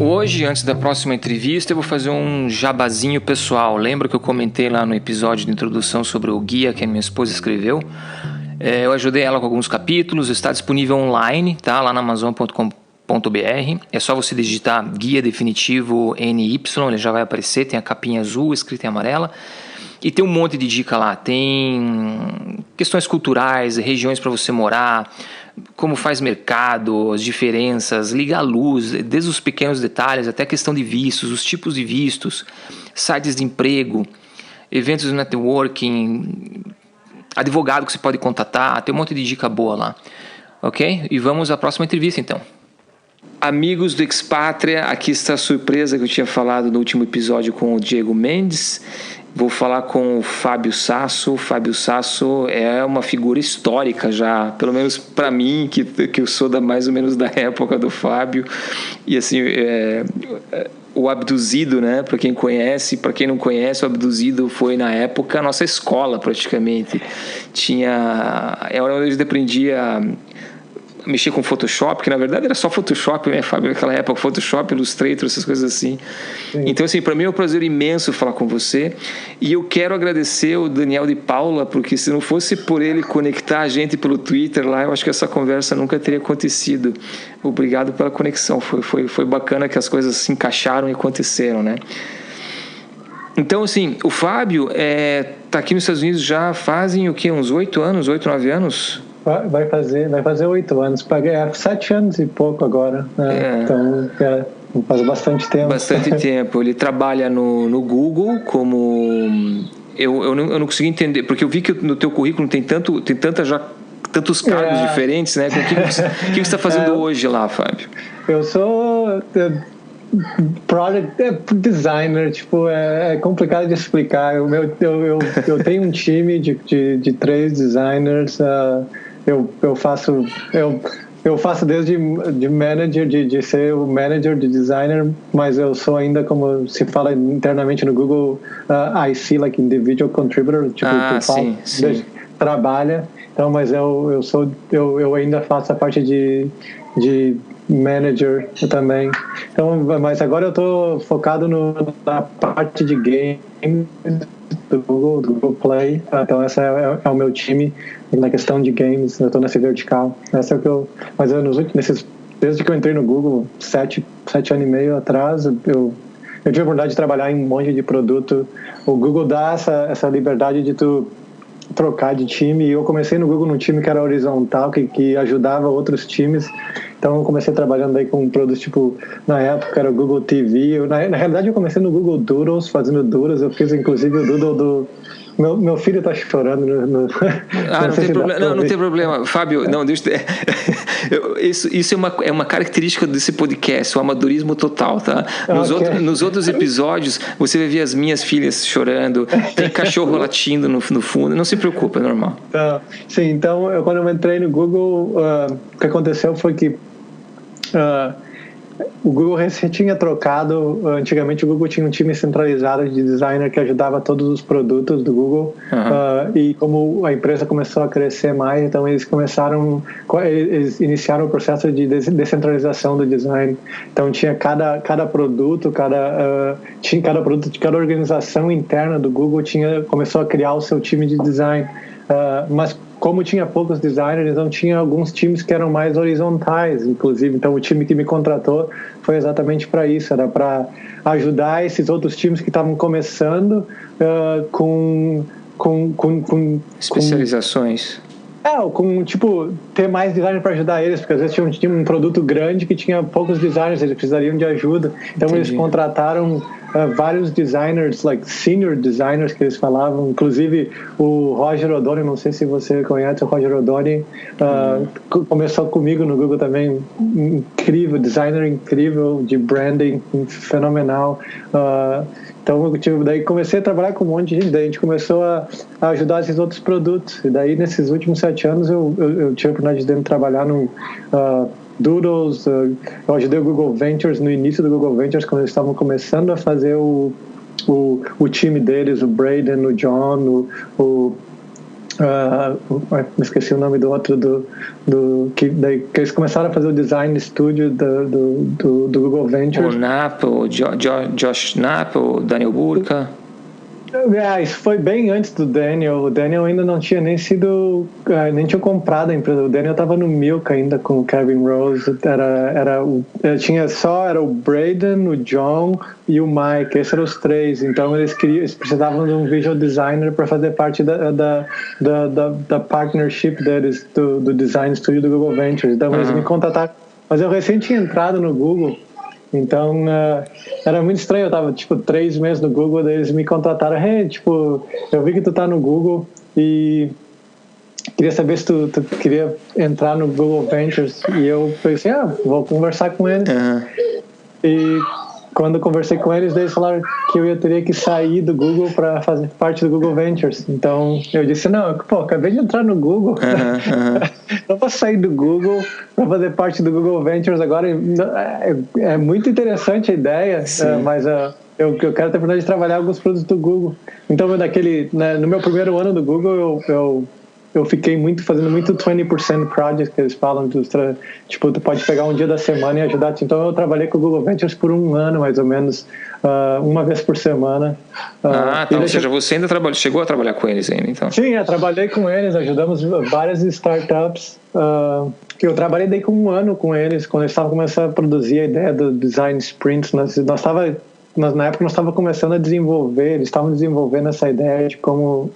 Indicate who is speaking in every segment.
Speaker 1: Hoje, antes da próxima entrevista, eu vou fazer um jabazinho pessoal. Lembra que eu comentei lá no episódio de introdução sobre o guia que a minha esposa escreveu? Eu ajudei ela com alguns capítulos, está disponível online, tá? Lá na Amazon.com.br. É só você digitar Guia Definitivo NY, ele já vai aparecer, tem a capinha azul escrita em amarela. E tem um monte de dica lá, tem questões culturais, regiões para você morar, como faz mercado, as diferenças, liga a luz, desde os pequenos detalhes até a questão de vistos, os tipos de vistos, sites de emprego, eventos de networking, advogado que você pode contatar, tem um monte de dica boa lá, ok? E vamos à próxima entrevista então. Amigos do Expatria, aqui está a surpresa que eu tinha falado no último episódio com o Diego Mendes. Vou falar com o Fábio Sasso. Fábio Sasso é uma figura histórica já, pelo menos para mim, que eu sou mais ou menos da época do Fábio. E assim, o Abduzido, né? Para quem conhece, para quem não conhece, o Abduzido foi na época a nossa escola praticamente. É onde a gente aprendia mexer com Photoshop, que na verdade era só Photoshop, né, Fábio, naquela época, Photoshop, Illustrator, essas coisas assim. Sim. Então, assim, para mim é um prazer imenso falar com você, e eu quero agradecer o Daniel de Paula, porque se não fosse por ele conectar a gente pelo Twitter lá, eu acho que essa conversa nunca teria acontecido. Obrigado pela conexão, foi bacana que as coisas se encaixaram e aconteceram, né? Então, assim, o Fábio tá aqui nos Estados Unidos já fazem o quê? Uns 8, 9 anos?
Speaker 2: Vai fazer 8 anos, 7 anos e pouco agora, né? Então faz bastante tempo.
Speaker 1: Bastante tempo. Ele trabalha no Google como... Eu não consegui entender, porque eu vi que no teu currículo tem tantos cargos diferentes, né? O que você está fazendo hoje lá, Fábio?
Speaker 2: Eu sou product designer, tipo, é complicado de explicar. Eu tenho um time de 3 designers. Eu faço desde de manager, de ser o manager de designer, mas eu sou ainda, como se fala internamente no Google, IC, like individual contributor, tipo,
Speaker 1: sim.
Speaker 2: Trabalha. Então, mas eu ainda faço a parte de manager também. Então, mas agora eu tô focado na parte de games do Google Play. Então essa é o meu time na questão de games. Eu tô nesse vertical. Essa é o que eu... Mas desde que eu entrei no Google 7 anos e meio atrás, eu tive a oportunidade de trabalhar em um monte de produto. O Google dá essa liberdade de tu trocar de time, e eu comecei no Google num time que era horizontal, que ajudava outros times. Então eu comecei trabalhando aí com produtos tipo, na época era o Google TV. Na realidade eu comecei no Google Doodles, fazendo doodles. Eu fiz inclusive o doodle do... Meu filho tá chorando.
Speaker 1: Não tem problema. Fábio, não, deixa isso é uma característica desse podcast, o amadorismo total, tá? Nos outros episódios, você vai ver as minhas filhas chorando, tem cachorro latindo no fundo, não se preocupe, é normal.
Speaker 2: Sim, então, quando eu entrei no Google, o que aconteceu foi que o Google tinha trocado. Antigamente o Google tinha um time centralizado de designer que ajudava todos os produtos do Google. E como a empresa começou a crescer mais, então eles iniciaram o processo de descentralização do design. Então tinha cada produto, cada organização interna do Google começou a criar o seu time de design. Mas como tinha poucos designers, então tinha alguns times que eram mais horizontais, inclusive. Então o time que me contratou foi exatamente para isso, era para ajudar esses outros times que estavam começando com
Speaker 1: especializações.
Speaker 2: Ter mais designer para ajudar eles, porque às vezes tinha um produto grande que tinha poucos designers, eles precisariam de ajuda. Então Entendi. Eles contrataram vários designers, senior designers que eles falavam, inclusive o Roger O'Donnell, não sei se você conhece o Roger O'Donnell, começou comigo no Google também, incrível, designer incrível, de branding, fenomenal. Então daí comecei a trabalhar com um monte de gente, daí a gente começou a ajudar esses outros produtos, e daí nesses últimos 7 anos eu tive a oportunidade de trabalhar no Doodles. Eu ajudei o Google Ventures no início do Google Ventures, quando eles estavam começando a fazer o time deles, o Braden, o John, esqueci o nome do outro, que eles começaram a fazer o design studio do Google Ventures.
Speaker 1: O Knapp, o Josh Knapp, o Daniel Burka.
Speaker 2: Isso foi bem antes do Daniel. O Daniel ainda não tinha nem tinha comprado a empresa. O Daniel estava no Milk ainda com o Kevin Rose. Era o Braden, o John e o Mike. Esses eram os três. Então eles precisavam de um visual designer para fazer parte da partnership deles, do design studio do Google Ventures. Então eles me contrataram. Mas eu recém tinha entrado no Google. Então, era muito estranho. Eu tava, 3 meses no Google, daí eles me contrataram. Eu vi que tu tá no Google e queria saber se tu queria entrar no Google Ventures. E eu pensei, vou conversar com eles. E quando eu conversei com eles, eles falaram que eu teria que sair do Google para fazer parte do Google Ventures. Então, eu disse, acabei de entrar no Google. Não vou sair do Google para fazer parte do Google Ventures agora. É muito interessante a ideia, mas eu quero ter a oportunidade de trabalhar alguns produtos do Google. Então, no meu primeiro ano do Google, eu fiquei fazendo muito 20% project, que eles falam, tu pode pegar um dia da semana e ajudar. Então eu trabalhei com o Google Ventures por 1 ano, mais ou menos, uma vez por semana.
Speaker 1: Ou seja, você ainda chegou a trabalhar com eles ainda, então?
Speaker 2: Sim, eu trabalhei com eles, ajudamos várias startups, que eu trabalhei daí com 1 ano com eles, quando eles estavam começando a produzir a ideia do Design Sprints. Na época nós estávamos começando a desenvolver, eles estavam desenvolvendo essa ideia de como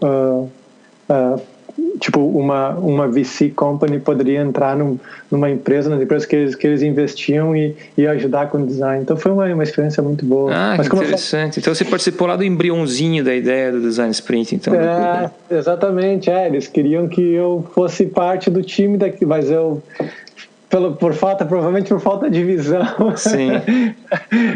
Speaker 2: uma VC company poderia entrar numa empresa, nas empresas que eles investiam e ajudar com o design. Então foi uma experiência muito boa.
Speaker 1: Mas que interessante. Então você participou lá do embriãozinho da ideia do Design Sprint, então.
Speaker 2: Exatamente. Eles queriam que eu fosse parte do time daqui, mas eu provavelmente por falta de visão.
Speaker 1: Sim.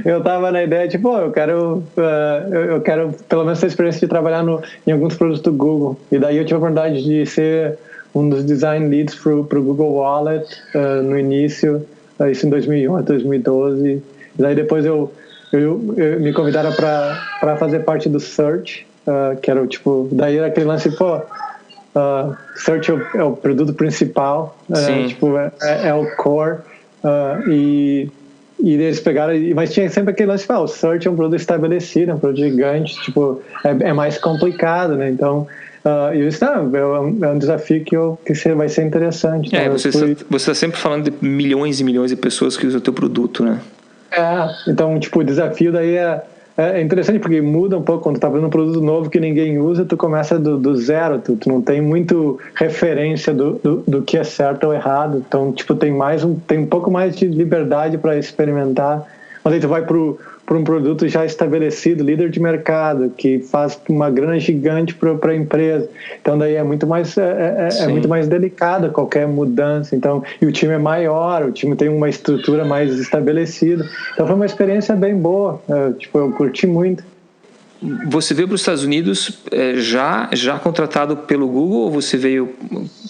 Speaker 2: Eu tava na ideia, eu quero pelo menos ter a experiência de trabalhar em alguns produtos do Google. E daí eu tive a oportunidade de ser um dos design leads pro Google Wallet no início, isso em 2011, 2012. E daí depois me convidaram para fazer parte do Search, que era daí era aquele lance, Search é o produto principal, é o core, e eles pegaram, mas tinha sempre aquele lance, o Search é um produto estabelecido, é um produto gigante, é mais complicado, né? Então eu disse, é um desafio que vai ser interessante. Então,
Speaker 1: você está sempre falando de milhões e milhões de pessoas que usam o teu produto, né?
Speaker 2: Então o desafio daí é interessante porque muda um pouco quando tu tá fazendo um produto novo que ninguém usa, tu começa do zero, tu não tem muito referência do que é certo ou errado, então tem um pouco mais de liberdade para experimentar, mas aí tu vai para um produto já estabelecido, líder de mercado, que faz uma grana gigante para a empresa, então daí é muito mais muito mais delicado qualquer mudança, então, e o time é maior, o time tem uma estrutura mais estabelecida, então foi uma experiência bem boa, eu curti muito.
Speaker 1: Você veio para os Estados Unidos já contratado pelo Google, ou você veio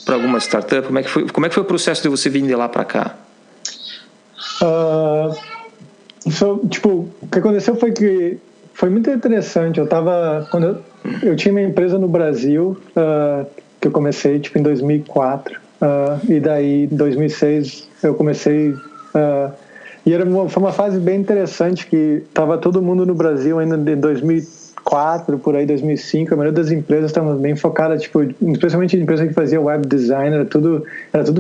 Speaker 1: para alguma startup? Como é que foi o processo de você vir de lá para cá?
Speaker 2: O que aconteceu foi que foi muito interessante. Quando eu tinha minha empresa no Brasil, que eu comecei em 2004, e daí em 2006 eu comecei, e foi uma fase bem interessante, que estava todo mundo no Brasil ainda em 2004, por aí 2005, a maioria das empresas estavam bem focadas, especialmente a empresa que fazia web design, era tudo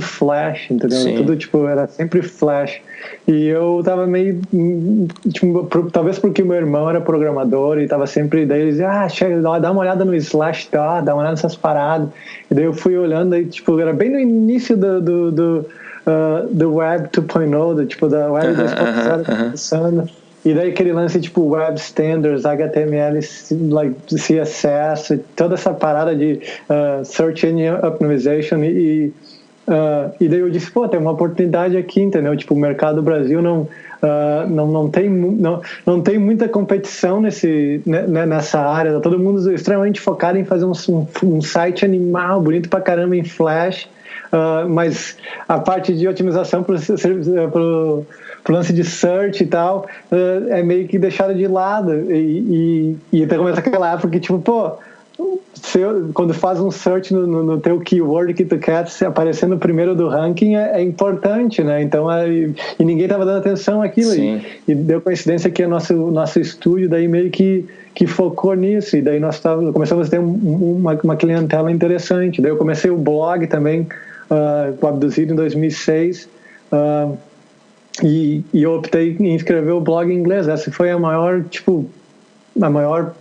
Speaker 2: flash, entendeu? Sim. Tudo era sempre flash. E eu tava meio, talvez porque meu irmão era programador e tava sempre, daí ele dizia, chega, dá uma olhada no Slashdot, dá uma olhada nessas paradas. E daí eu fui olhando, aí era bem no início do Web 2.0, da Web 2.0 começando. E daí aquele lance Web Standards, HTML, CSS, toda essa parada de Search Engine Optimization e daí eu disse, tem uma oportunidade aqui, entendeu? O mercado do Brasil não tem muita competição nessa área, tá todo mundo extremamente focado em fazer um site animal, bonito pra caramba em Flash, mas a parte de otimização pro lance de search e tal é meio que deixada de lado, e então começa aquela época que quando faz um search no teu keyword que tu quer, aparecendo primeiro do ranking é importante, né? Então, e ninguém estava dando atenção àquilo. E deu coincidência que o nosso estúdio daí meio que focou nisso. E daí nós começamos a ter uma clientela interessante. Daí eu comecei o blog também, com o Abduzido em 2006. E eu optei em escrever o blog em inglês. Essa foi a maior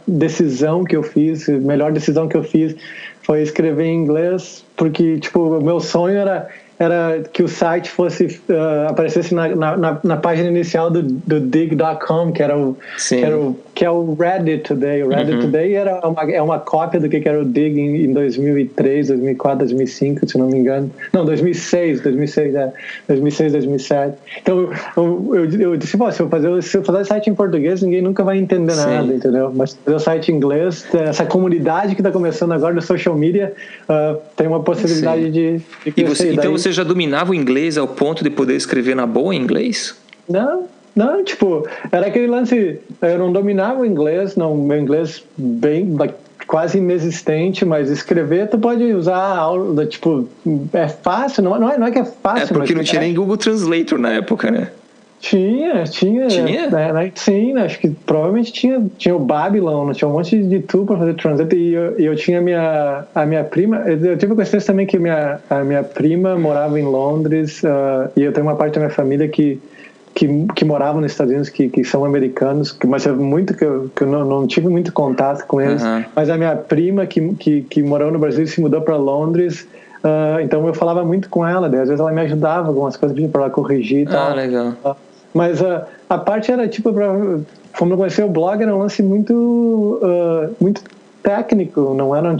Speaker 2: decisão que eu fiz, a melhor decisão que eu fiz foi escrever em inglês, porque o meu sonho era que o site aparecesse na página inicial do dig.com, que é o Reddit Today. O Reddit Today é uma cópia do que era o Dig em 2003, 2004, 2005, se não me engano. Não, 2006, 2007. Então eu disse, se eu fazer o site em português, ninguém nunca vai entender nada, entendeu? Mas fazer o site em inglês, essa comunidade que está começando agora do social media, tem uma possibilidade de crescer.
Speaker 1: Então você já dominava o inglês ao ponto de poder escrever na boa em inglês?
Speaker 2: Não, era aquele lance, eu não dominava o inglês, meu inglês quase inexistente, mas escrever tu pode usar aula, é fácil, não é que é fácil.
Speaker 1: É porque não tinha nem Google Translator na época, né?
Speaker 2: Tinha? Sim, acho que provavelmente tinha o Babylon, tinha um monte de tool para fazer translate, e eu tinha a minha prima, eu tive a coincidência também que a minha prima morava em Londres, e eu tenho uma parte da minha família que moravam nos Estados Unidos, que são americanos, mas é muito que eu não tive muito contato com eles, mas a minha prima que morou no Brasil se mudou para Londres, então eu falava muito com ela, daí às vezes ela me ajudava com algumas coisas, pedindo para ela corrigir e tal.
Speaker 1: Legal.
Speaker 2: Mas a parte era como eu conheci o blog, era um lance muito técnico, não era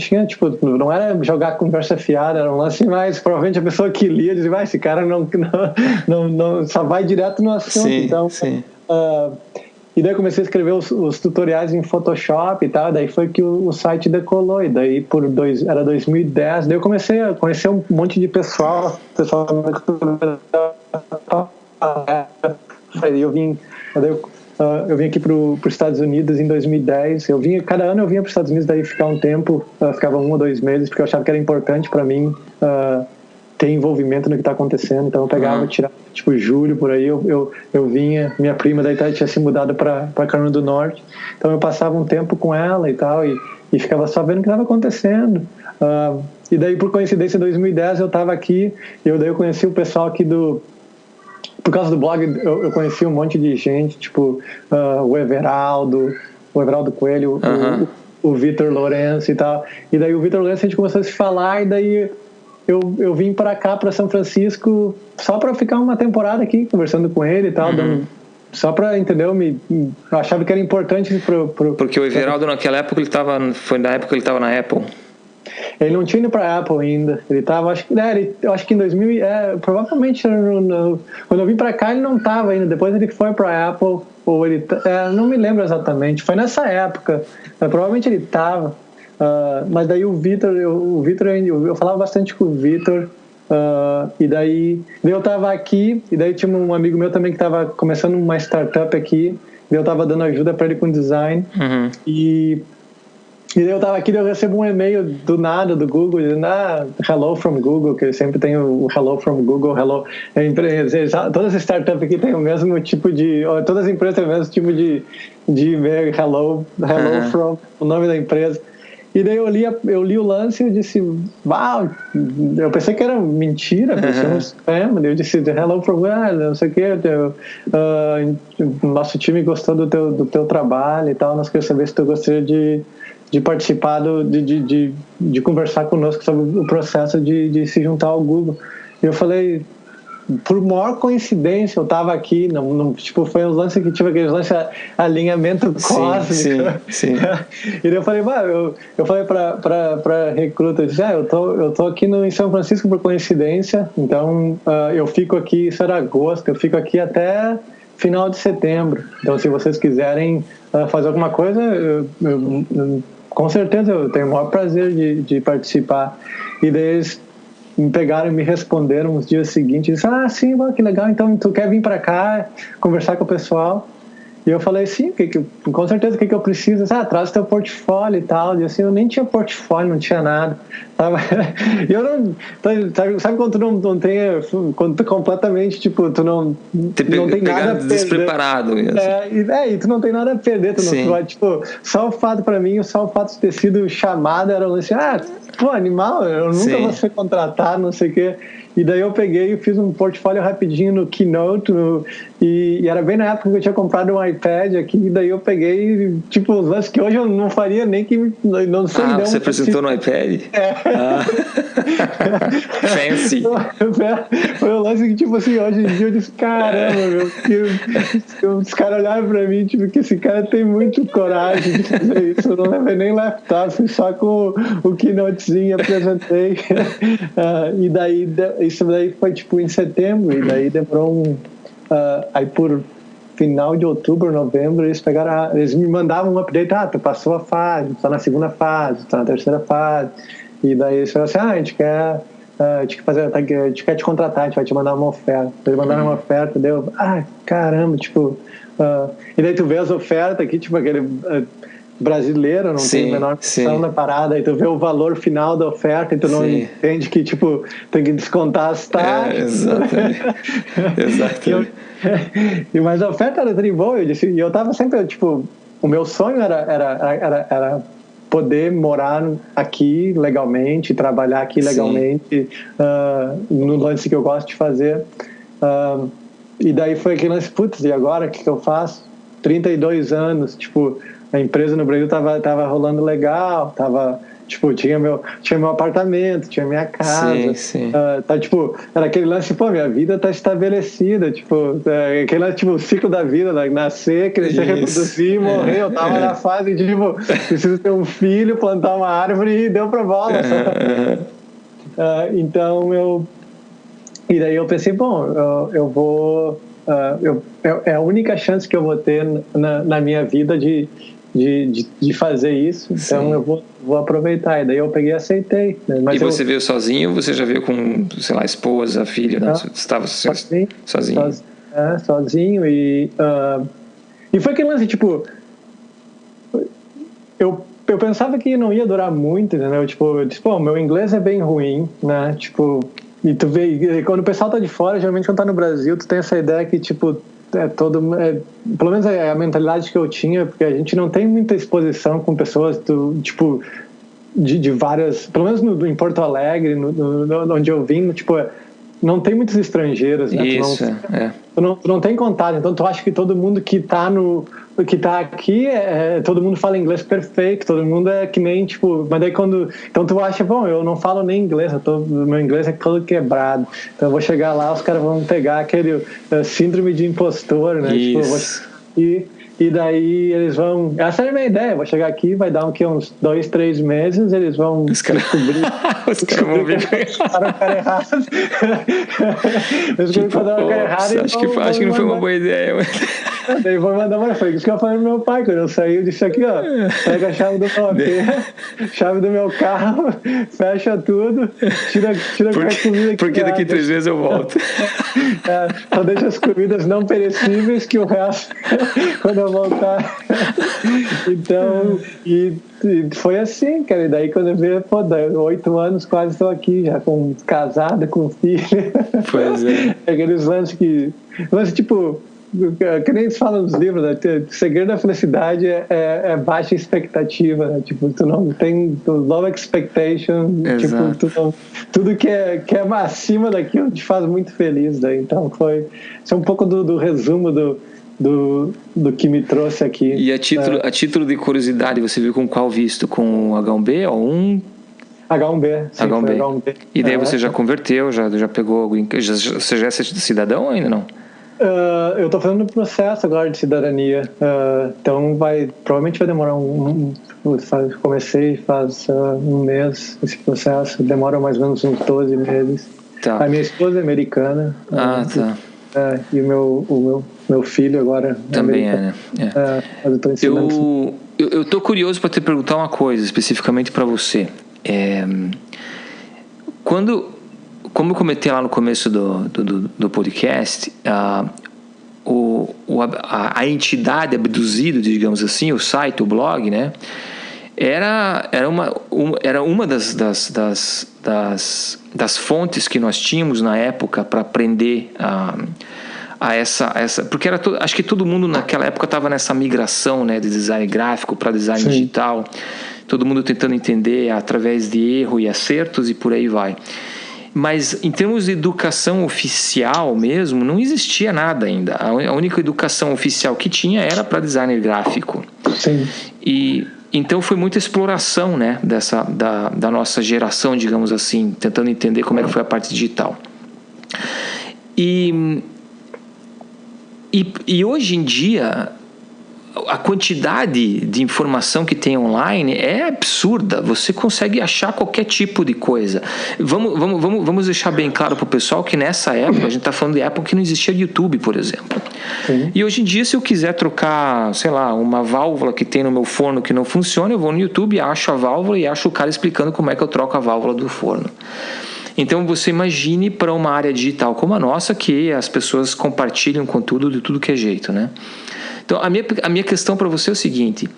Speaker 2: jogar conversa fiada, era um lance mais, provavelmente a pessoa que lia dizia, esse cara não só vai direto no assunto.
Speaker 1: Sim.
Speaker 2: E daí eu comecei a escrever os tutoriais em Photoshop e tal, daí foi que o site decolou, e daí era 2010, daí eu comecei a conhecer um monte de pessoal eu vim aqui para os Estados Unidos em 2010. Cada ano eu vinha para os Estados Unidos, daí ficar um tempo, ficava 1 ou 2 meses, porque eu achava que era importante para mim ter envolvimento no que está acontecendo. Então eu pegava, tirava julho por aí, eu vinha, minha prima daí tinha se mudado para Carolina do Norte, então eu passava um tempo com ela e tal, e ficava só vendo o que estava acontecendo. E daí, por coincidência, em 2010 eu estava aqui, daí eu conheci o pessoal aqui por causa do blog, eu conheci um monte de gente, o Everaldo Coelho, o Vitor Lourenço e tal. E daí o Vitor Lourenço, a gente começou a se falar, e daí eu vim para cá, para São Francisco, só para ficar uma temporada aqui, conversando com ele e tal, só para, entendeu? Eu achava que era importante
Speaker 1: porque o Everaldo naquela época, foi na época que ele estava na Apple.
Speaker 2: Ele não tinha ido para Apple ainda. Ele estava, eu acho que em 2000, provavelmente quando eu vim para cá ele não estava ainda. Depois ele foi para Apple, ou não me lembro exatamente. Foi nessa época. Provavelmente ele estava. Mas daí o Vitor, eu falava bastante com o Vitor. E daí eu estava aqui, e daí tinha um amigo meu também que estava começando uma startup aqui. Eu estava dando ajuda para ele com design. E daí eu estava aqui, eu recebo um e-mail do nada do Google dizendo, hello from Google, que sempre tem o hello from Google, hello. Todas as startups aqui têm o mesmo tipo todas as empresas têm o mesmo tipo de e-mail, hello from, o nome da empresa. E daí eu li o lance e eu disse, uau, eu pensei que era mentira, pensei um spam, eu disse, hello from, não sei o que, nosso time gostou do teu trabalho e tal, nós queremos saber se tu gostaria de participar, de conversar conosco sobre o processo de se juntar ao Google. E eu falei, por maior coincidência, eu estava aqui, foi um lance que tive aquele lance alinhamento cósmico.
Speaker 1: Sim.
Speaker 2: E daí eu falei, eu falei para recruta, eu disse, eu tô aqui em São Francisco por coincidência, então eu fico aqui, isso era agosto, eu fico aqui até final de setembro. Então, se vocês quiserem fazer alguma coisa, com certeza eu tenho o maior prazer de participar. E daí eles me pegaram e me responderam nos dias seguintes, sim, que legal, então tu quer vir para cá conversar com o pessoal? E eu falei, sim, com certeza, o que eu preciso? Traz teu portfólio e tal. E assim, eu nem tinha portfólio, não tinha nada. E eu não... Sabe quando tu não tem... Quando tu completamente, tipo, tu não tem nada a perder.
Speaker 1: Despreparado mesmo.
Speaker 2: E tu não tem nada a perder. Tu vai, tipo, só o fato pra mim, só o fato de ter sido chamado, era assim, animal, eu nunca vou ser contratado, não sei o quê. E daí eu peguei e fiz um portfólio rapidinho no Keynote, e era bem na época que eu tinha comprado um iPad aqui, e daí eu peguei, tipo, os lances que hoje eu não faria nem que... Não sei,
Speaker 1: você apresentou no iPad? Fancy.
Speaker 2: Foi um lance que, tipo assim, hoje em dia eu disse, caramba, meu, os caras olharam pra mim, tipo, que esse cara tem muito coragem de fazer isso. Eu não levei nem laptop, fui só com o Keynotezinho, apresentei. E daí, isso daí foi, tipo, em setembro, e daí demorou aí por final de outubro, novembro, eles me mandavam um update, tu passou a fase, tá na segunda fase, tá na terceira fase. E daí eles falaram assim, a gente quer te contratar, a gente vai te mandar uma oferta. Eles mandaram uma oferta, deu, caramba, tipo... e daí tu vê as ofertas aqui, tipo aquele brasileiro, não tem a menor noção da parada, e tu vê o valor final da oferta e tu não entende que, tipo, tem que descontar as taxas.
Speaker 1: Exatamente.
Speaker 2: Mas a oferta era tri boa, e eu tava sempre, tipo, o meu sonho era poder morar aqui legalmente, trabalhar aqui legalmente, no lance que eu gosto de fazer. E daí foi aquele lance, putz, e agora o que eu faço? 32 anos, tipo, a empresa no Brasil tava rolando legal, tipo, tinha meu apartamento, tinha minha casa. Tipo, era aquele lance, minha vida tá estabelecida, tipo, aquele lance, tipo, o ciclo da vida, nascer, crescer, reproduzir e morrer. Eu tava na fase de, tipo, preciso ter um filho, plantar uma árvore, e deu pra bola. Então, e daí eu pensei, eu vou... é a única chance que eu vou ter na minha vida de fazer isso, então eu vou aproveitar. E daí eu peguei e aceitei. Né?
Speaker 1: Mas você veio sozinho ou você já veio com, sei lá, esposa, filho? Não, você estava sozinho?
Speaker 2: Sozinho. E foi aquele lance, tipo, eu pensava que não ia durar muito, entendeu? Tipo, eu disse, meu inglês é bem ruim, né? Tipo, e tu vê, quando o pessoal tá de fora, geralmente quando tá no Brasil, tu tem essa ideia que, tipo, pelo menos é a mentalidade que eu tinha, porque a gente não tem muita exposição com pessoas tipo de várias, pelo menos em Porto Alegre, onde eu vim, tipo, não tem muitos estrangeiros, né? Tu não tem contato, então tu acha que todo mundo que tá aqui, todo mundo fala inglês perfeito, todo mundo é que nem, tipo, mas daí então tu acha, eu não falo nem inglês, meu inglês é todo quebrado, então eu vou chegar lá, os caras vão pegar aquele síndrome de impostor, né? Tipo, e daí eles vão... Essa é a minha ideia. Vou chegar aqui, vai dar uns 2, 3 meses, eles vão descobrir...
Speaker 1: Os caras vão vir...
Speaker 2: o cara errado. Eles vão encontrar o cara errado.
Speaker 1: Acho que não foi uma boa ideia.
Speaker 2: Daí vou mandar uma... Foi isso que eu falei pro meu pai, quando eu saí, eu disse aqui, pega a chave do AP, chave do meu carro, fecha tudo, tira qualquer comida que...
Speaker 1: Porque daqui 3 meses eu volto.
Speaker 2: Só deixa as comidas não perecíveis, que o resto... quando eu voltar. Então, e foi assim, cara. E daí quando eu vi, 8 anos quase estou aqui, já casada, com filho. Pois é. Aqueles lances tipo, que nem se fala nos livros, né? O segredo da felicidade é baixa expectativa, né? Tipo, tu não tem low expectation. Exato. Tipo, tudo que é acima daquilo te faz muito feliz, né? Então isso é um pouco do resumo do que me trouxe aqui.
Speaker 1: E a título de curiosidade, você viu com qual visto? Com H1B ou
Speaker 2: H1B, sim, H1B.
Speaker 1: E daí você já converteu, já pegou, você já é cidadão ou ainda não?
Speaker 2: Eu estou fazendo um processo agora de cidadania, então provavelmente vai demorar comecei faz um mês esse processo, demora mais ou menos uns 12 meses. Tá. A minha esposa é americana.
Speaker 1: Tá.
Speaker 2: E o meu filho agora
Speaker 1: também é, né?
Speaker 2: Mas eu tô ensinando.
Speaker 1: Eu tô curioso para te perguntar uma coisa especificamente para você. Como eu comentei lá no começo do podcast, o a entidade abduzida, digamos assim, o site, o blog, né? Era uma das fontes que nós tínhamos na época para aprender a essa porque acho que todo mundo naquela época estava nessa migração, né, de design gráfico para design
Speaker 2: Sim.
Speaker 1: digital, todo mundo tentando entender através de erro e acertos e por aí vai. Mas em termos de educação oficial mesmo, não existia nada ainda. A única educação oficial que tinha era para designer gráfico.
Speaker 2: Sim.
Speaker 1: E então foi muita exploração, né, da nossa geração, digamos assim, tentando entender como é que foi a parte digital. E hoje em dia a quantidade de informação que tem online é absurda. Você consegue achar qualquer tipo de coisa. Vamos deixar bem claro para o pessoal que nessa época, a gente está falando de época que não existia YouTube, por exemplo.
Speaker 2: Sim.
Speaker 1: E hoje em dia, se eu quiser trocar, sei lá, uma válvula que tem no meu forno que não funciona, eu vou no YouTube, acho a válvula e acho o cara explicando como é que eu troco a válvula do forno. Então você imagine para uma área digital como a nossa, que as pessoas compartilham conteúdo de tudo que é jeito, né? Então a minha questão para você é o seguinte: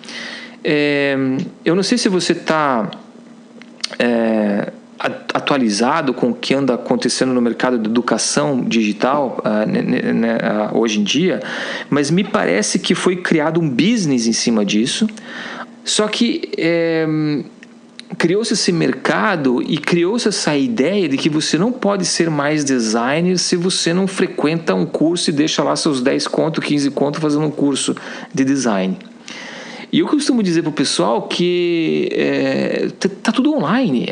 Speaker 1: eu não sei se você está atualizado com o que anda acontecendo no mercado de educação digital hoje em dia, mas me parece que foi criado um business em cima disso. Só que criou-se esse mercado e criou-se essa ideia de que você não pode ser mais designer se você não frequenta um curso e deixa lá seus 10 conto, 15 conto fazendo um curso de design. E eu costumo dizer para o pessoal que tá tudo online.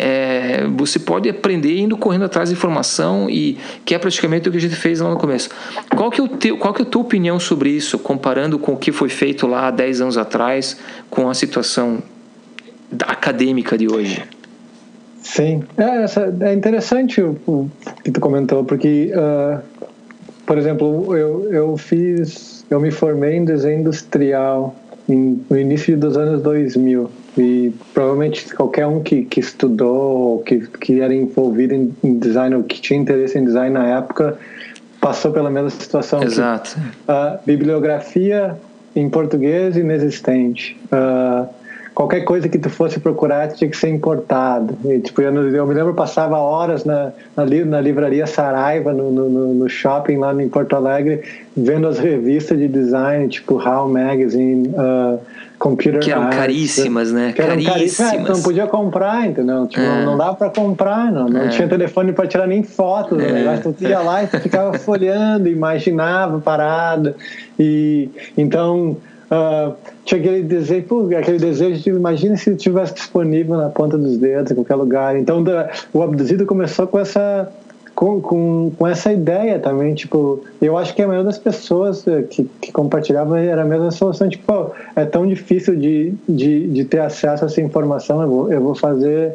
Speaker 1: Você pode aprender indo correndo atrás de informação, e que é praticamente o que a gente fez lá no começo. Qual que é a tua opinião sobre isso, comparando com o que foi feito lá há 10 anos atrás com a situação acadêmica de hoje?
Speaker 2: Sim, é interessante o que tu comentou, porque, por exemplo, eu me formei em desenho industrial no início dos anos 2000, e provavelmente qualquer um que estudou, que era envolvido em design, ou que tinha interesse em design na época, passou pela mesma situação.
Speaker 1: Exato.
Speaker 2: A bibliografia em português inexistente. Qualquer coisa que tu fosse procurar tinha que ser importado. E, tipo, eu me lembro, eu passava horas na livraria Saraiva, no shopping lá em Porto Alegre, vendo as revistas de design, tipo HAL Magazine, Computer
Speaker 1: que eram
Speaker 2: Arts,
Speaker 1: caríssimas, né? Caríssimas.
Speaker 2: Não podia comprar, entendeu? Tipo, não dava para comprar, não tinha telefone para tirar nem foto. Tu ia lá e tu ficava folheando, imaginava parada. E então tinha aquele desejo de, imagina se estivesse disponível na ponta dos dedos, em qualquer lugar. Então o Abduzido começou com essa ideia também, tipo, eu acho que a maioria das pessoas que compartilhavam era a mesma solução, tipo, é tão difícil de ter acesso a essa informação, eu vou fazer,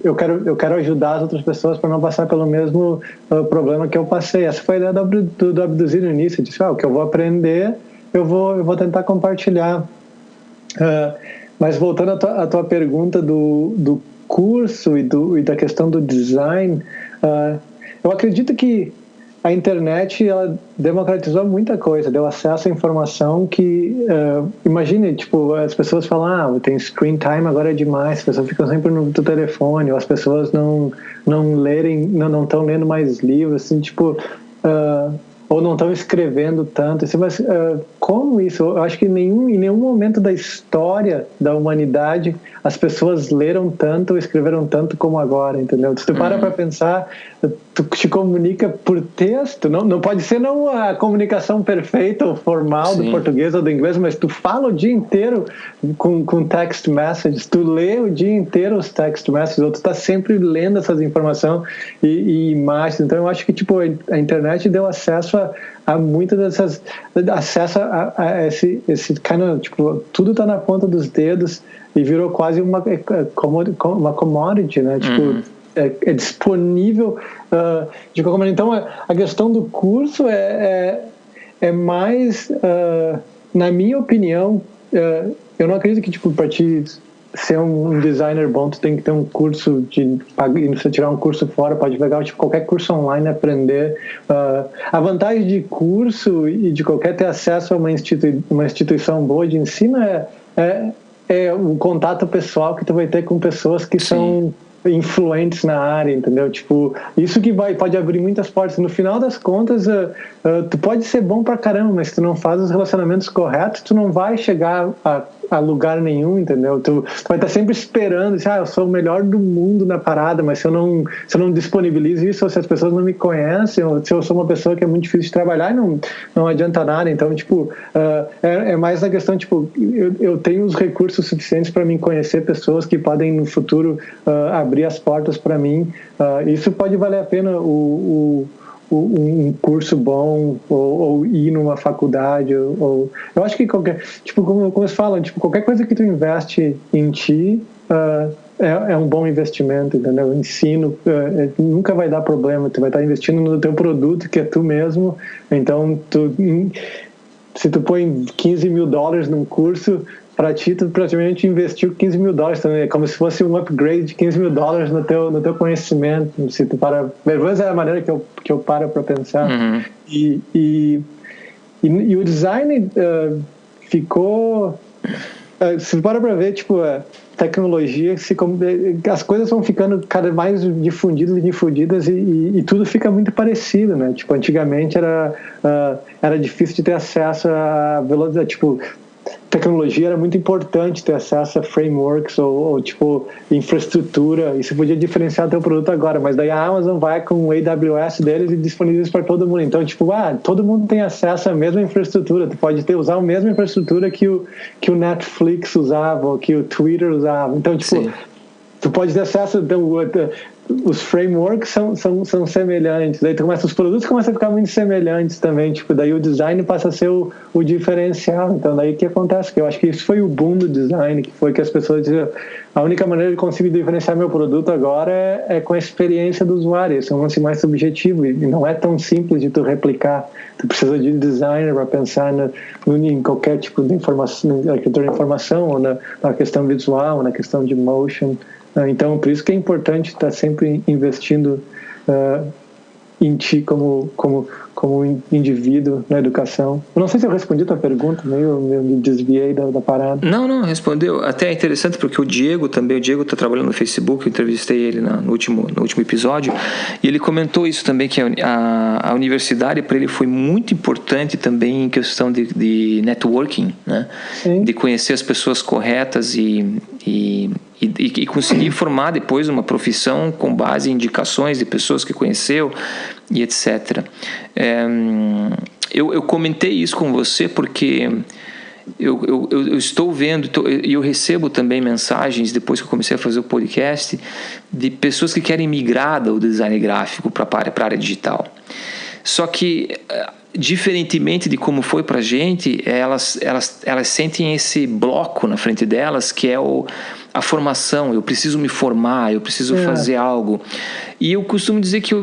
Speaker 2: eu quero ajudar as outras pessoas para não passar pelo mesmo problema que eu passei. Essa foi a ideia do Abduzido no início. Eu disse, o que eu vou aprender, eu vou tentar compartilhar. Mas voltando à tua pergunta do curso e da questão do design, eu acredito que a internet, ela democratizou muita coisa, deu acesso à informação que, imagine, tipo, as pessoas falam, tem screen time, agora é demais, as pessoas ficam sempre no telefone, ou as pessoas não estão lendo mais livros, assim, tipo, ou não estão escrevendo tanto, assim, mas como isso? Eu acho que em nenhum momento da história da humanidade as pessoas leram tanto ou escreveram tanto como agora, entendeu? Se tu para pensar, tu te comunica por texto, não pode ser a comunicação perfeita ou formal do português ou do inglês, mas tu fala o dia inteiro com text messages, tu lê o dia inteiro os text messages, ou tu tá sempre lendo essas informações e imagens. Então eu acho que, tipo, a internet deu acesso a muitas dessas, acesso a esse tipo, tudo tá na ponta dos dedos e virou quase uma commodity, né? Tipo, é disponível de qualquer maneira. Então a questão do curso é mais, na minha opinião, eu não acredito que, tipo, para ti ser um designer bom, tu tem que ter um curso e você tirar um curso fora, pode pegar tipo, qualquer curso online, aprender. A vantagem de curso e de qualquer ter acesso a uma instituição boa de ensino é o contato pessoal que tu vai ter com pessoas que são influentes na área, entendeu? Tipo, isso que pode abrir muitas portas. No final das contas, tu pode ser bom pra caramba, mas se tu não faz os relacionamentos corretos, tu não vai chegar a lugar nenhum, entendeu? Tu vai estar sempre esperando, eu sou o melhor do mundo na parada, mas se eu não disponibilizo isso, ou se as pessoas não me conhecem, ou se eu sou uma pessoa que é muito difícil de trabalhar, não adianta nada. Então, tipo, é mais a questão, tipo, eu tenho os recursos suficientes para me conhecer pessoas que podem no futuro abrir as portas para mim. Isso pode valer a pena um curso bom ou ir numa faculdade ou eu acho que qualquer, tipo, como eles falam, tipo, qualquer coisa que tu investe em ti é um bom investimento, entendeu? Ensino nunca vai dar problema, tu vai estar investindo no teu produto que é tu mesmo. Então se tu põe $15,000 num curso, para ti, tu praticamente investiu $15,000 também. É como se fosse um upgrade de $15,000 no teu conhecimento. Se tu para, pelo menos é a maneira que eu paro para pensar.
Speaker 1: Uhum.
Speaker 2: E o design ficou. Se para ver, tipo, tecnologia, as coisas vão ficando cada vez mais difundidas e tudo fica muito parecido, né? Tipo, antigamente era difícil de ter acesso a velocidade, tipo, tecnologia era muito importante ter acesso a frameworks ou tipo infraestrutura. Isso podia diferenciar teu produto agora, mas daí a Amazon vai com o AWS deles e disponibiliza para todo mundo. Então, tipo, todo mundo tem acesso à mesma infraestrutura. Tu pode usar a mesma infraestrutura que o Netflix usava, ou que o Twitter usava. Então, tipo, tu pode ter acesso. Os frameworks são semelhantes, daí os produtos começam a ficar muito semelhantes também, tipo, daí o design passa a ser o diferencial. Então daí o que acontece, que eu acho que isso foi o boom do design, que foi que as pessoas diziam, a única maneira de conseguir diferenciar meu produto agora é com a experiência do usuário, isso é um lance mais subjetivo e não é tão simples de tu replicar. Tu precisa de designer para pensar em qualquer tipo de informação, na arquitetura de informação, ou na questão visual, ou na questão de motion. Então, por isso que é importante estar sempre investindo em ti como indivíduo na educação. Eu não sei se eu respondi a tua pergunta, eu me desviei da parada.
Speaker 1: Não, respondeu. Até é interessante porque o Diego está trabalhando no Facebook, eu entrevistei ele no último episódio, e ele comentou isso também, que a universidade para ele foi muito importante também em questão de networking, né? De conhecer as pessoas corretas e conseguir formar depois uma profissão com base em indicações de pessoas que conheceu e etc. Eu comentei isso com você porque eu estou vendo e eu recebo também mensagens depois que eu comecei a fazer o podcast de pessoas que querem migrar do design gráfico para a área digital. Só que diferentemente de como foi para a gente, elas sentem esse bloco na frente delas, que é a formação. Eu preciso me formar, eu preciso fazer algo. E eu costumo dizer que eu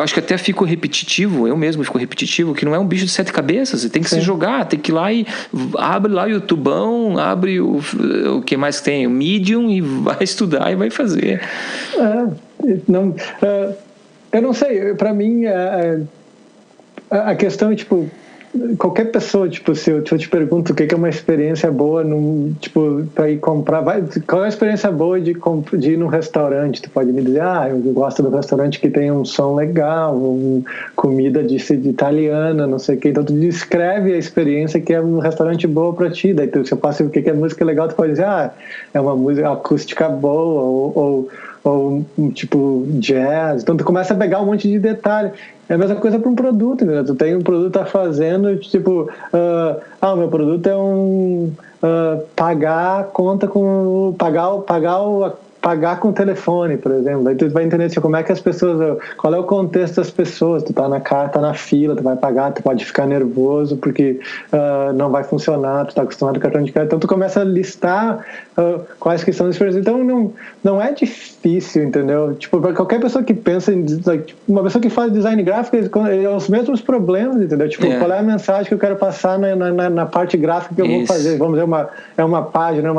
Speaker 1: acho que até fico repetitivo, eu mesmo fico repetitivo, que não é um bicho de 7 cabeças. Você tem que se jogar, tem que ir lá e abre lá o YouTubão, abre o que mais tem, o Medium, e vai estudar e vai fazer.
Speaker 2: Eu não sei, para mim a questão é, tipo, qualquer pessoa, tipo, se eu te pergunto o que é uma experiência boa tipo, para ir comprar, qual é a experiência boa de ir num restaurante? Tu pode me dizer, eu gosto do restaurante que tem um som legal, comida de italiana, não sei o que. Então tu descreve a experiência que é um restaurante boa para ti. Daí se eu passo o que é música legal, tu pode dizer, é uma música acústica boa ou tipo jazz. Então tu começa a pegar um monte de detalhe. É a mesma coisa para um produto, né? Tu tem um produto que tá fazendo, tipo, o meu produto é pagar a conta com pagar pagar com telefone, por exemplo. Aí tu vai entender assim, como é que as pessoas, qual é o contexto das pessoas. Tu tá na fila, tu vai pagar, tu pode ficar nervoso porque não vai funcionar, tu tá acostumado com cartão de crédito. Então tu começa a listar quais que são as experiências. Então não é difícil, entendeu? Tipo, para qualquer pessoa que pensa em, uma pessoa que faz design gráfico, é os mesmos problemas, entendeu? Tipo, qual é a mensagem que eu quero passar na parte gráfica que eu vou fazer? Vamos dizer, uma página,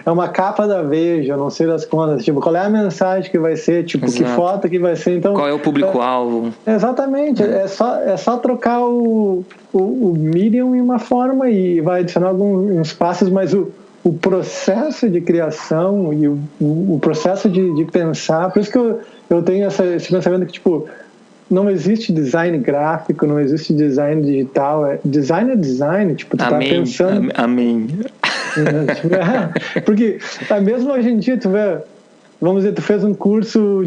Speaker 2: é uma capa da Veja, não sei das contas. Tipo, qual é a mensagem que vai ser? Tipo, que foto que vai ser? Então,
Speaker 1: qual é o público-alvo?
Speaker 2: Exatamente. É só trocar o medium em uma forma e vai adicionar alguns passos, mas o processo de criação e o processo de pensar, por isso que eu tenho esse pensamento que, tipo, não existe design gráfico, não existe design digital. Design é design, tipo, tu tá pensando...
Speaker 1: Amém.
Speaker 2: Porque mesmo hoje em dia, tu vê, vamos dizer, tu fez um curso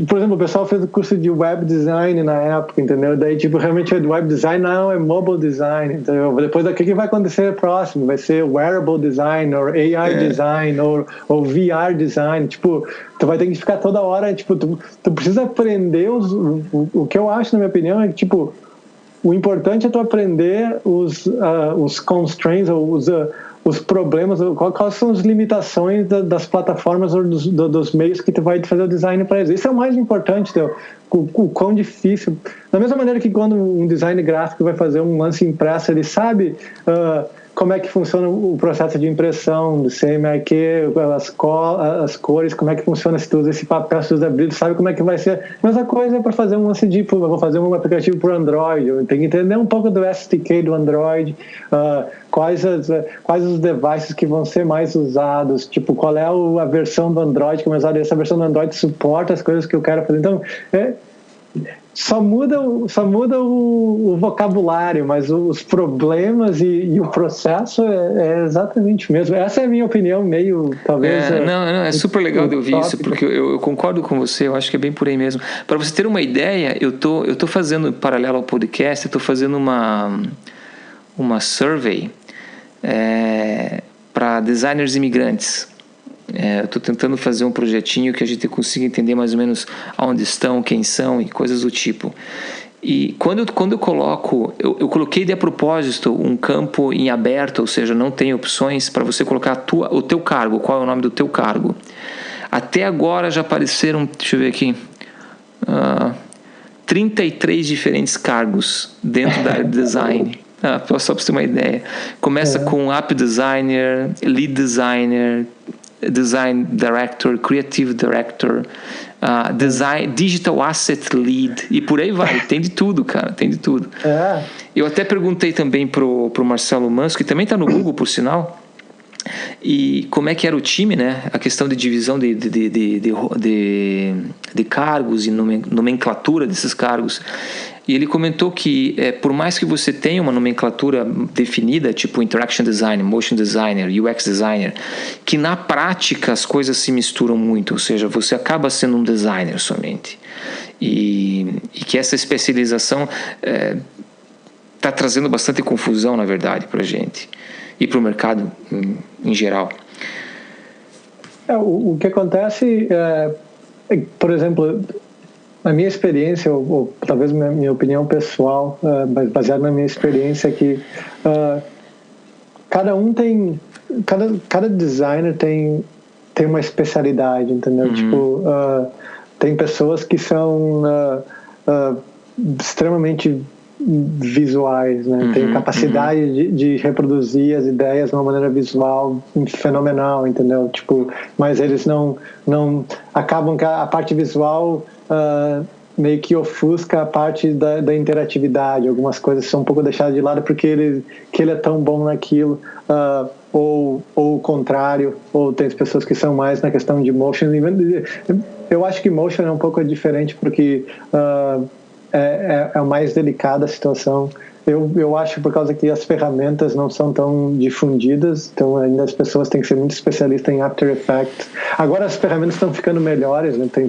Speaker 2: por exemplo, o pessoal fez um curso de web design na época, entendeu? Daí, tipo, realmente web design não é mobile design, entendeu? Depois daqui que vai acontecer próximo? Vai ser wearable design, ou AR design, ou VR design. Tipo, tu vai ter que ficar toda hora, tipo, tu precisa aprender o que eu acho, na minha opinião, é que, tipo, o importante é tu aprender os constraints, ou os problemas, quais são as limitações das plataformas ou dos meios que tu vai fazer o design para eles. Isso é o mais importante, o quão difícil. Da mesma maneira que quando um design gráfico vai fazer um lance impresso, ele sabe como é que funciona o processo de impressão do CMYK, as cores, como é que funciona se tu usa esse papel, se tu usa brilho, sabe como é que vai ser. A mesma coisa para fazer um lance eu vou fazer um aplicativo para Android, eu tenho que entender um pouco do SDK do Android, quais os devices que vão ser mais usados, tipo, qual é a versão do Android que é usada, essa versão do Android suporta as coisas que eu quero fazer. Então, só muda o vocabulário, mas os problemas e o processo é exatamente o mesmo. Essa é a minha opinião, meio, talvez...
Speaker 1: É super legal de ouvir isso, porque eu concordo com você, eu acho que é bem por aí mesmo. Para você ter uma ideia, eu tô fazendo, paralelo ao podcast, eu tô fazendo uma survey para designers imigrantes. Eu estou tentando fazer um projetinho que a gente consiga entender mais ou menos aonde estão, quem são e coisas do tipo. E quando eu coloco, eu coloquei de propósito um campo em aberto, ou seja, não tem opções para você colocar o teu cargo, qual é o nome do teu cargo. Até agora já apareceram, deixa eu ver aqui, 33 diferentes cargos dentro da área de design. Só para você ter uma ideia. Começa com app designer, lead designer, design director, creative director, design, digital asset lead, e por aí vai. Tem de tudo, cara, tem de tudo. Eu até perguntei também pro Marcelo Manso, que também está no Google, por sinal, e como é que era o time, né? A questão de divisão de cargos e nomenclatura desses cargos. E ele comentou que por mais que você tenha uma nomenclatura definida, tipo interaction designer, motion designer, UX designer, que na prática as coisas se misturam muito, ou seja, você acaba sendo um designer somente. E que essa especialização está trazendo bastante confusão, na verdade, para a gente e para o mercado em geral.
Speaker 2: O que acontece, por exemplo, a minha experiência, ou talvez minha opinião pessoal, baseada na minha experiência, é que cada designer tem uma especialidade, entendeu? Tipo, tem pessoas que são extremamente visuais, né? Tem capacidade de reproduzir as ideias de uma maneira visual fenomenal, entendeu? Tipo, mas eles não acabam que a parte visual meio que ofusca a parte da interatividade. Algumas coisas são um pouco deixadas de lado porque ele é tão bom naquilo, ou o contrário, ou tem pessoas que são mais na questão de motion. Eu acho que motion é um pouco diferente porque é mais delicada a situação. Eu acho por causa que as ferramentas não são tão difundidas, então ainda as pessoas têm que ser muito especialistas em After Effects. Agora as ferramentas estão ficando melhores, né? Tem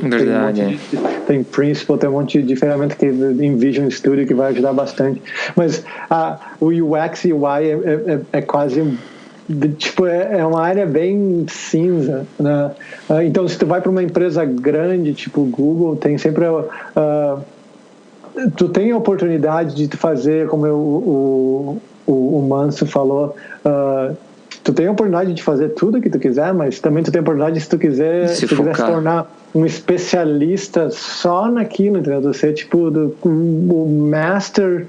Speaker 2: Principal, tem um monte de ferramenta que em Visual Studio que vai ajudar bastante. Mas o UX e UI é quase tipo, é uma área bem cinza, né? Então, se tu vai para uma empresa grande, tipo o Google, tem sempre tu tem a oportunidade de fazer, como o Manso falou, tu tem a oportunidade de fazer tudo que tu quiser, mas também tu tem a oportunidade, se tu quiser se tornar um especialista só naquilo, entendeu? Você tipo o master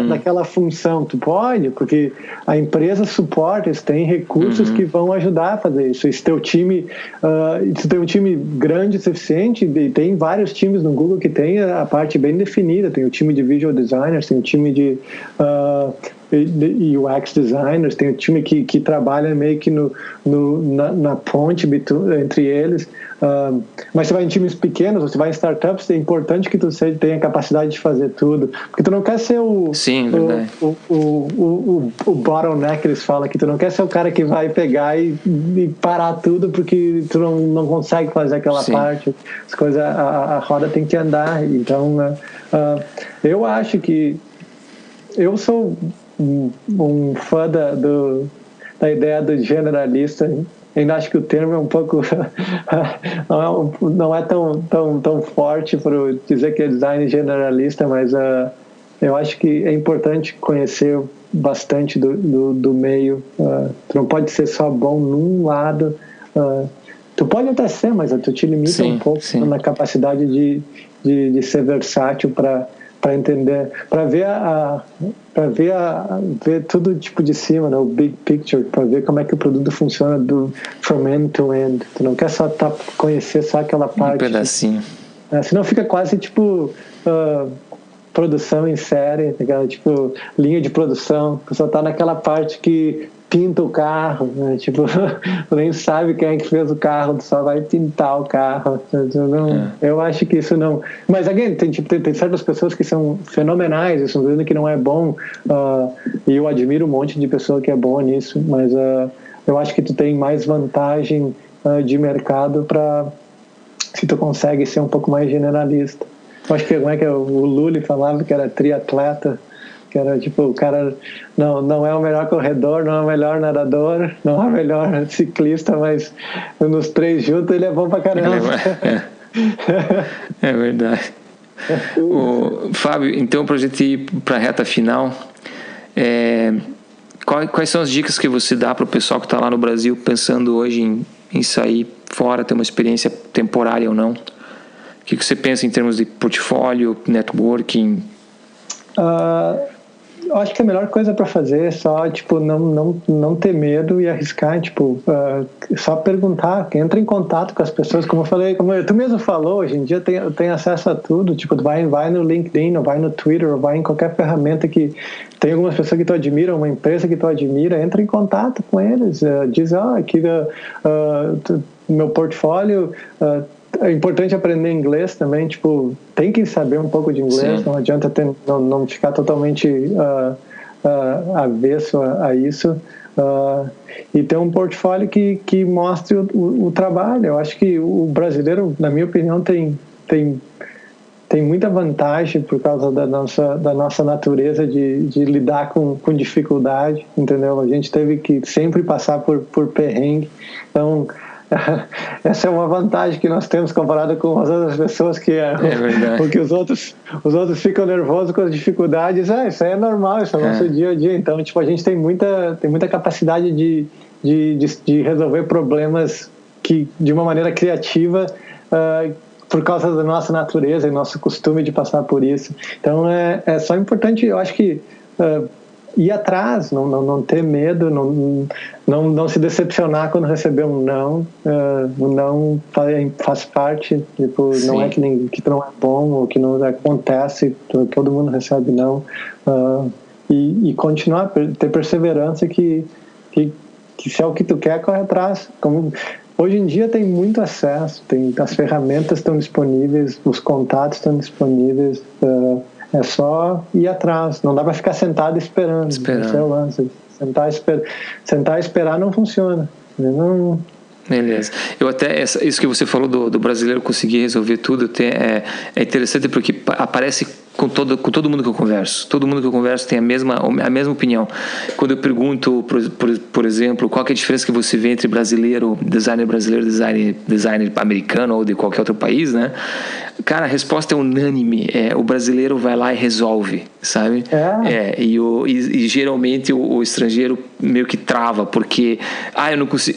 Speaker 2: daquela função. Tu pode, porque a empresa suporta, eles têm recursos que vão ajudar a fazer isso. E se teu time, se tem um time grande o suficiente, e tem vários times no Google que tem a parte bem definida. Tem o time de visual designers, tem o time de UX designers, tem o time que trabalha meio que na ponte entre eles. Mas você vai em times pequenos, você vai em startups, é importante que tu tenha capacidade de fazer tudo, porque tu não quer ser o bottleneck que eles falam, que tu não quer ser o cara que vai pegar e parar tudo porque tu não consegue fazer aquela parte. As coisas, a roda tem que andar. Então eu acho que eu sou um fã da ideia do generalista. Ainda acho que o termo é um pouco não é tão forte para dizer que é design generalista, mas eu acho que é importante conhecer bastante do meio. Tu não pode ser só bom num lado. Tu pode até ser, mas tu te limita um pouco na capacidade de ser versátil para entender, para ver tudo tipo de cima, né? O big picture, para ver como é que o produto funciona from end to end. Tu não quer só conhecer só aquela parte.
Speaker 1: Um pedacinho.
Speaker 2: Senão fica quase tipo produção em série, aquela tipo linha de produção. Tu só tá naquela parte que pinta o carro, né? Tipo, tu nem sabe quem é que fez o carro, tu só vai pintar o carro. Eu acho que isso não... Mas, again, tem certas pessoas que são fenomenais, isso não dizendo que não é bom, e eu admiro um monte de pessoa que é boa nisso, mas eu acho que tu tem mais vantagem de mercado se tu consegue ser um pouco mais generalista. Eu acho que, como é que o Lully falava que era triatleta, que era tipo, o cara não é o melhor corredor, não é o melhor nadador, não é o melhor ciclista, mas nos três juntos ele é bom pra caramba.
Speaker 1: É verdade. Fábio, então pra gente ir pra reta final, quais são as dicas que você dá pro pessoal que tá lá no Brasil pensando hoje em sair fora, ter uma experiência temporária ou não? O que você pensa em termos de portfólio, networking?
Speaker 2: Eu acho que a melhor coisa para fazer é só tipo não ter medo e arriscar, tipo só perguntar, entra em contato com as pessoas, como eu falei, como tu mesmo falou, hoje em dia tem acesso a tudo, tipo tu vai no LinkedIn, ou vai no Twitter, ou vai em qualquer ferramenta que tem algumas pessoas que tu admira, uma empresa que tu admira, entra em contato com eles, diz, aqui meu portfólio, é importante aprender inglês também, tipo, tem que saber um pouco de inglês. Sim. Não adianta não ficar totalmente avesso a isso, e ter um portfólio que mostre o trabalho. Eu acho que o brasileiro, na minha opinião, tem muita vantagem por causa da nossa natureza de lidar com dificuldade, entendeu? A gente teve que sempre passar por perrengue, então essa é uma vantagem que nós temos comparado com as outras pessoas, que porque os outros ficam nervosos com as dificuldades. Isso aí é normal, isso é o nosso dia a dia. Então, tipo, a gente tem muita capacidade de resolver problemas de uma maneira criativa, por causa da nossa natureza e nosso costume de passar por isso. Então é só importante, eu acho que ir atrás, não ter medo, não se decepcionar quando receber um não. O não faz parte, tipo, não é que não é bom, ou que não acontece, todo mundo recebe não. E continuar, ter perseverança, que se é o que tu quer, corre atrás. Hoje em dia tem muito acesso, as ferramentas estão disponíveis, os contatos estão disponíveis, é só ir atrás, não dá para ficar sentado esperando. Esse é o lance. Sentar e esperar não funciona. Não...
Speaker 1: Beleza. Isso que você falou do brasileiro conseguir resolver tudo é interessante, porque aparece com todo mundo que eu converso. Todo mundo que eu converso tem a mesma opinião. Quando eu pergunto, por exemplo, qual que é a diferença que você vê entre designer brasileiro, designer americano ou de qualquer outro país, né? Cara, a resposta é unânime. O brasileiro vai lá e resolve, sabe? E geralmente o estrangeiro meio que trava, porque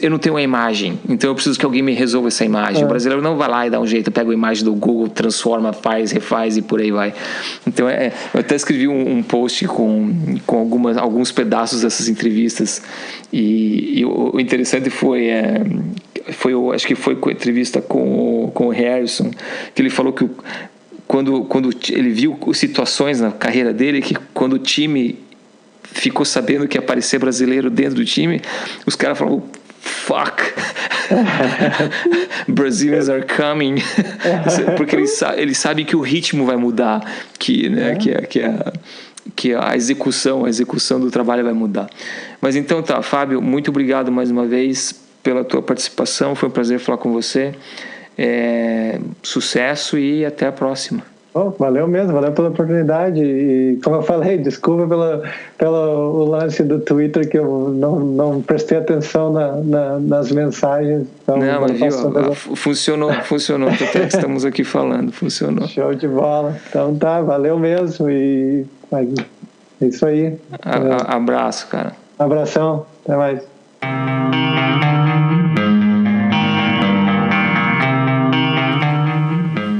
Speaker 1: eu não tenho uma imagem, então eu preciso que alguém me resolva essa imagem. O brasileiro não vai lá e dá um jeito, pega a imagem do Google, transforma, faz, refaz e por aí vai. Então eu até escrevi um post com alguns pedaços dessas entrevistas, e o interessante acho que foi com a entrevista com o Harrison, que ele falou que quando ele viu situações na carreira dele, que quando o time ficou sabendo que ia aparecer brasileiro dentro do time, os caras falavam, fuck, Brazilians are coming, porque eles sabem que o ritmo vai mudar, que a execução do trabalho vai mudar. Mas então tá, Fábio, muito obrigado mais uma vez pela tua participação, foi um prazer falar com você, sucesso e até a próxima.
Speaker 2: Valeu mesmo, valeu pela oportunidade, e como eu falei, desculpa pelo lance do Twitter, que eu não prestei atenção nas mensagens. Então,
Speaker 1: não, mas viu, funcionou, até que estamos aqui falando, funcionou.
Speaker 2: Show de bola, então tá, valeu mesmo, e é isso aí.
Speaker 1: Abraço, cara.
Speaker 2: Abração, até mais.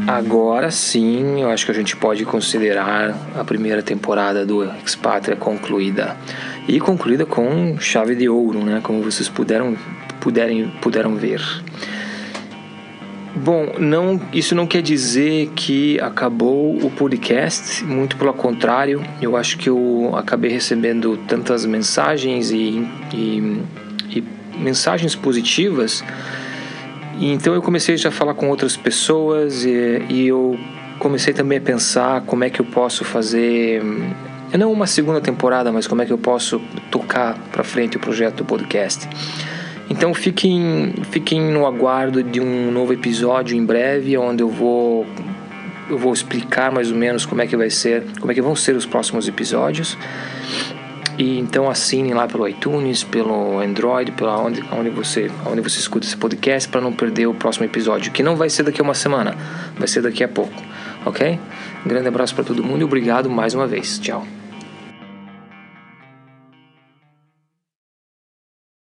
Speaker 1: Agora sim, eu acho que a gente pode considerar a primeira temporada do Expatria concluída. E concluída com chave de ouro, né? Como vocês puderam ver. Bom, isso não quer dizer que acabou o podcast, muito pelo contrário. Eu acho que eu acabei recebendo tantas mensagens e mensagens positivas. E então eu comecei já a falar com outras pessoas e eu comecei também a pensar como é que eu posso fazer, não uma segunda temporada, mas como é que eu posso tocar para frente o projeto do podcast. Então fiquem no aguardo de um novo episódio em breve, onde eu vou explicar mais ou menos como é que vão ser os próximos episódios. E então assinem lá pelo iTunes, pelo Android, onde você escuta esse podcast, para não perder o próximo episódio, que não vai ser daqui a uma semana, vai ser daqui a pouco, ok? Um grande abraço para todo mundo e obrigado mais uma vez. Tchau.